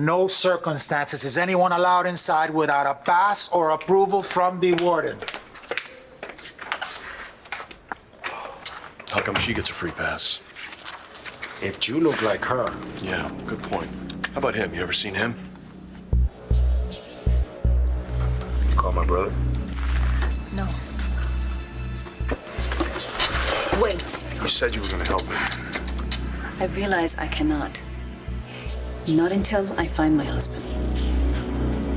No circumstances is anyone allowed inside without a pass or approval from the warden. How come she gets a free pass? If you look like her. Yeah, good point. How about him? You ever seen him? You call my brother? No. Wait. You said you were gonna help me. I realize I cannot. Not until I find my husband.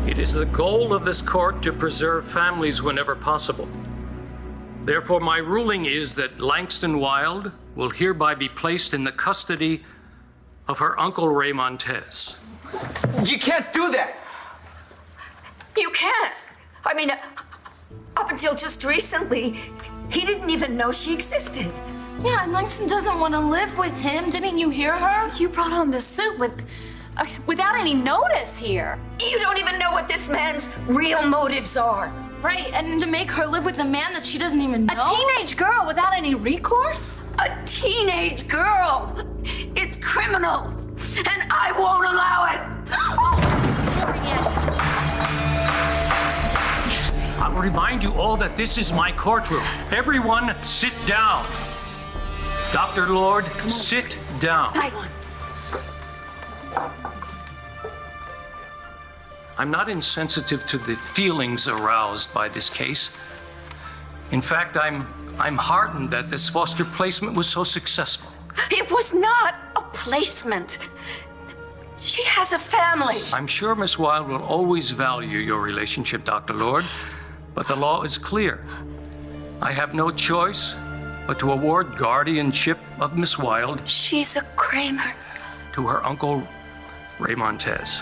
It is the goal of this court to preserve families whenever possible. Therefore, my ruling is that Langston Wild will hereby be placed in the custody of her uncle Ray Montez. You can't do that! You can't! I mean, up until just recently, he didn't even know she existed. Yeah, and Langston doesn't want to live with him. Didn't you hear her? You brought on the suit without any notice here. You don't even know what this man's real motives are. Right, and to make her live with a man that she doesn't even know? A teenage girl without any recourse? A teenage girl! It's criminal, and I won't allow it! I'll remind you all that this is my courtroom. Everyone, sit down. Dr. Lord, sit down. I'm not insensitive to the feelings aroused by this case. In fact, I'm heartened that this foster placement was so successful. It was not a placement. She has a family. I'm sure Miss Wilde will always value your relationship, Dr. Lord, but the law is clear. I have no choice but to award guardianship of Miss Wilde. She's a Cramer. To her uncle, Ray Montez.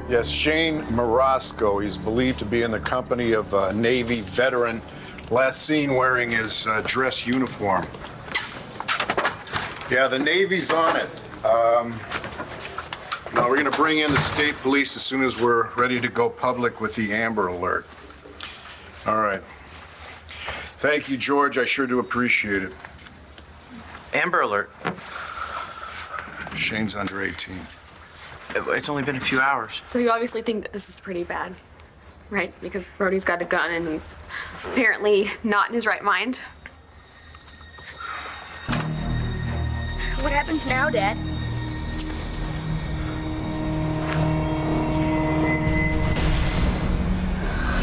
Yes, Shane Marasco. He's believed to be in the company of a Navy veteran. Last seen wearing his dress uniform. Yeah, the Navy's on it. Now we're going to bring in the state police as soon as we're ready to go public with the Amber Alert. All right. Thank you, George. I sure do appreciate it. Amber Alert. Shane's under 18. It's only been a few hours. So you obviously think that this is pretty bad, right? Because Brody's got a gun and he's apparently not in his right mind. What happens now, Dad?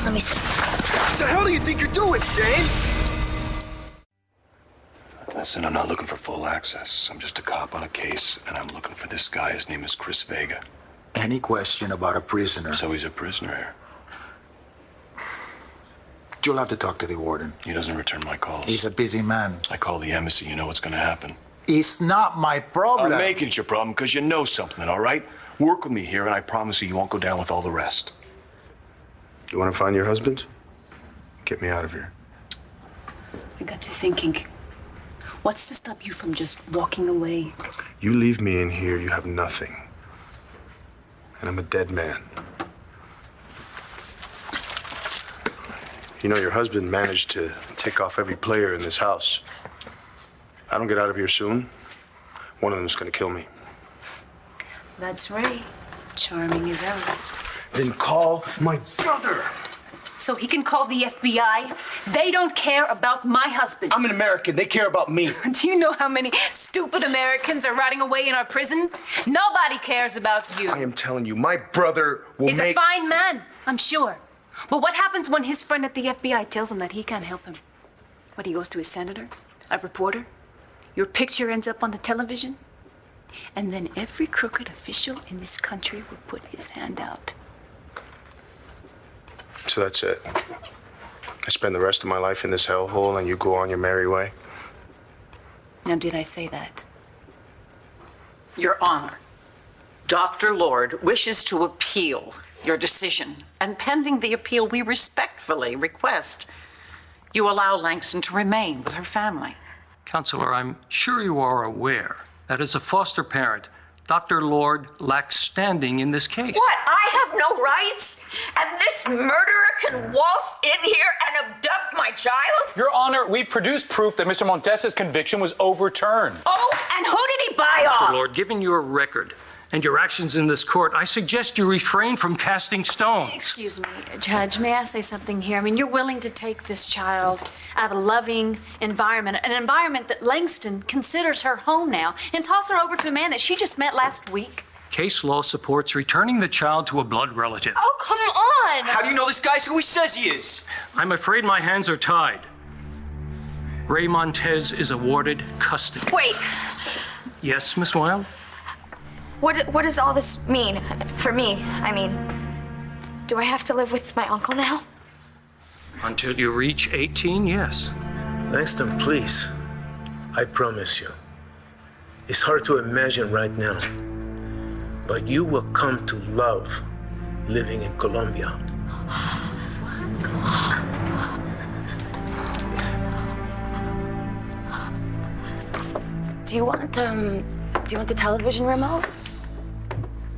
Let me see. What the hell do you think you're doing, Shane? Listen, I'm not looking for full access. I'm just a cop on a case, and I'm looking for this guy. His name is Chris Vega. Any question about a prisoner? So he's a prisoner here. You'll have to talk to the warden. He doesn't return my calls. He's a busy man. I call the embassy. You know what's going to happen. It's not my problem. I'm making it your problem because you know something, all right? Work with me here, and I promise you won't go down with all the rest. You want to find your husband? Get me out of here. I got to thinking. What's to stop you from just walking away? You leave me in here, you have nothing. And I'm a dead man. You know, your husband managed to take off every player in this house. I don't get out of here soon, one of them's gonna kill me. That's Ray. Charming as ever. Then call my brother. So he can call the FBI? They don't care about my husband. I'm an American. They care about me. Do you know how many stupid Americans are rotting away in our prison? Nobody cares about you. I am telling you, my brother will He's a fine man, I'm sure. But what happens when his friend at the FBI tells him that he can't help him? When he goes to his senator, a reporter, your picture ends up on the television, and then every crooked official in this country will put his hand out. So that's it. I spend the rest of my life in this hellhole and you go on your merry way? Now, did I say that? Your Honor, Dr. Lord wishes to appeal your decision, and pending the appeal, we respectfully request you allow Langston to remain with her family. Counselor, I'm sure you are aware that as a foster parent, Dr. Lord lacks standing in this case. What? I have no rights? And this murderer can waltz in here and abduct my child? Your Honor, we produced proof that Mr. Montez's conviction was overturned. Oh, and who did he buy off? Dr. Lord, given your record and your actions in this court, I suggest you refrain from casting stones. Excuse me, Judge, may I say something here? I mean, you're willing to take this child out of a loving environment, an environment that Langston considers her home now, and toss her over to a man that she just met last week? Case law supports returning the child to a blood relative. Oh, come on! How do you know this guy's who he says he is? I'm afraid my hands are tied. Ray Montez is awarded custody. Wait, Yes, Miss Wilde? what does all this mean for me? I mean, do I have to live with my uncle now? Until you reach 18, yes. Langston, please. I promise you. It's hard to imagine right now, but you will come to love living in Colombia. Do you want the television remote?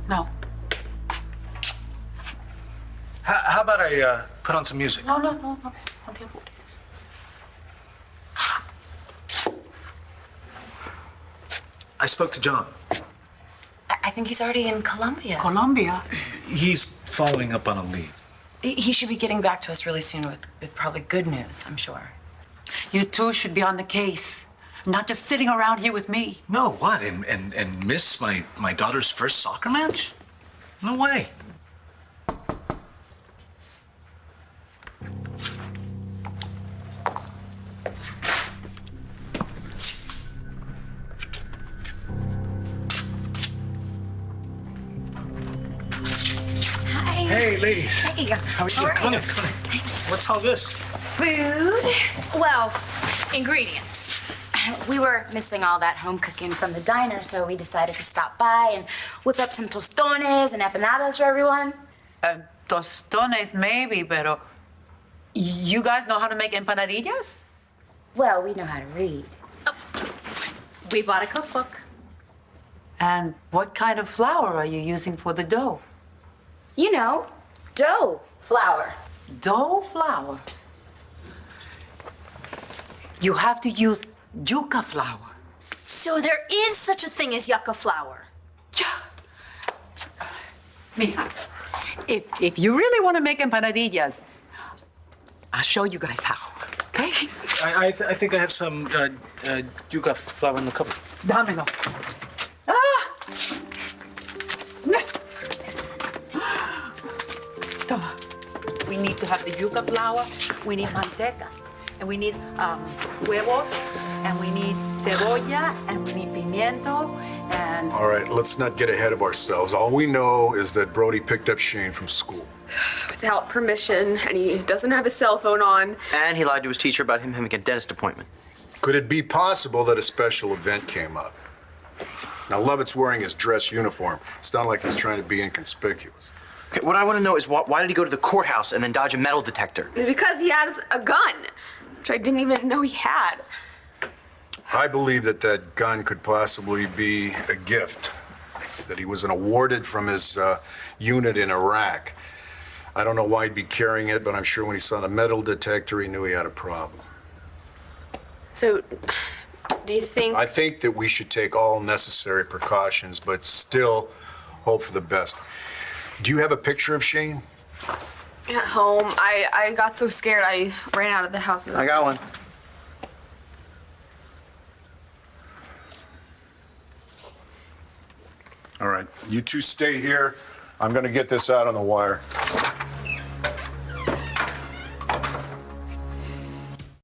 No. How about I put on some music? No. Okay. I spoke to John. I think he's already in Colombia. Colombia? He's following up on a lead. He should be getting back to us really soon with probably good news, I'm sure. You two should be on the case, not just sitting around here with me. No, what? And miss my daughter's first soccer match? No way. Hi. Hey, ladies. Hey. How are you? How are Come you? in. What's all this? Food? Well, ingredients. We were missing all that home cooking from the diner, so we decided to stop by and whip up some tostones and empanadas for everyone. Tostones maybe, pero you guys know how to make empanadillas? Well, we know how to read. We bought a cookbook. And what kind of flour are you using for the dough? You know, dough flour. Dough flour. You have to use yuca flour. So there is such a thing as yucca flour. Mija, if you really want to make empanadillas, I'll show you guys how. Okay? I think I have some yuca flour in the cupboard. Dámelo. Toma. We need to have the yuca flour, we need manteca, and we need huevos, and we need cebolla, and we need pimiento, and... All right, let's not get ahead of ourselves. All we know is that Brody picked up Shane from school. Without permission, and he doesn't have his cell phone on. And he lied to his teacher about him having a dentist appointment. Could it be possible that a special event came up? Now, Lovett's wearing his dress uniform. It's not like he's trying to be inconspicuous. Okay, what I want to know is why did he go to the courthouse and then dodge a metal detector? Because he has a gun, which I didn't even know he had. I believe that gun could possibly be a gift, that he was awarded from his unit in Iraq. I don't know why he'd be carrying it, but I'm sure when he saw the metal detector, he knew he had a problem. So, do you think... I think that we should take all necessary precautions, but still hope for the best. Do you have a picture of Shane? At home, I got so scared I ran out of the house. I got one. All right, you two stay here. I'm gonna get this out on the wire.